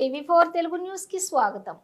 టీవీ4 Telugu news కి స్వాగతం.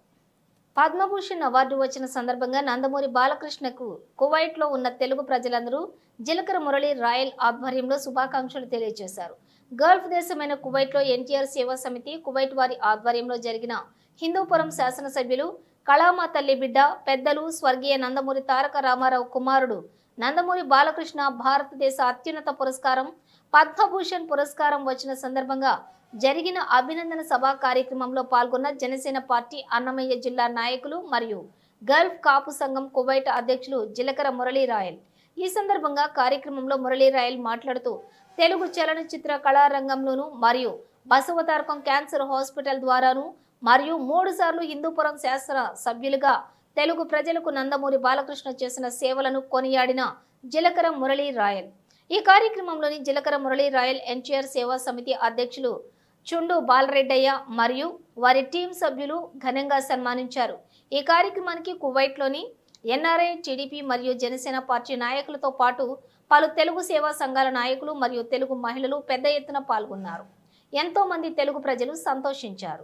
Padma Bhushan award వచ్చిన సందర్భంగా నందమూరి బాలకృష్ణకు కువైట్ లో ఉన్న తెలుగు ప్రజలందరూ జిలకర మురళి రాయల్ ఆధ్వర్యంలో శుభాకాంక్షలు తెలియజేశారు. గల్ఫ్ దేశమైన కువైట్ లో ఎన్టీఆర్ సేవా సమితి కువైట్ వారి ఆధ్వర్యంలో జరిగిన హిందూపురం శాసనసభ్యులు కళామా తల్లి బిడ్డ పెద్దలు స్వర్గీయ నందమూరి తారక రామారావు కుమారుడు నందమూరి బాలకృష్ణ భారతదేశ అత్యున్నత పురస్కారం పద్మభూషణ్ పురస్కారం వచ్చిన సందర్భంగా జరిగిన అభినందన సభ కార్యక్రమంలో పాల్గొన్న జనసేన పార్టీ అన్నమయ్య జిల్లా నాయకులు మరియు గల్ఫ్ కాపు సంఘం కువైట్ అధ్యక్షులు జిలకర మురళి రాయల్. ఈ సందర్భంగా కార్యక్రమంలో మురళి రాయల్ మాట్లాడుతూ తెలుగు చలనచిత్ర కళారంగంలోను మరియు బసవతారకం క్యాన్సర్ హాస్పిటల్ ద్వారాను మరియు 3 సార్లు హిందూపురం శాసన సభ్యులుగా తెలుగు ప్రజలకు నందమూరి బాలకృష్ణ చేసిన సేవలను కొనియాడిన జిలకర మురళి రాయల్. ఈ కార్యక్రమంలోని జిలకర మురళి రాయల్ ఎన్టీఆర్ సేవా సమితి అధ్యక్షులు చుండు బాలరెడ్డయ్య మరియు వారి టీం సభ్యులు ఘనంగా సన్మానించారు. ఈ కార్యక్రమానికి కువైట్లోని ఎన్ఆర్ఐ, టీడీపీ మరియు జనసేన పార్టీ నాయకులతో పాటు పలు తెలుగు సేవా సంఘాల నాయకులు మరియు తెలుగు మహిళలు పెద్ద ఎత్తున పాల్గొన్నారు. ఎంతో మంది తెలుగు ప్రజలు సంతోషించారు.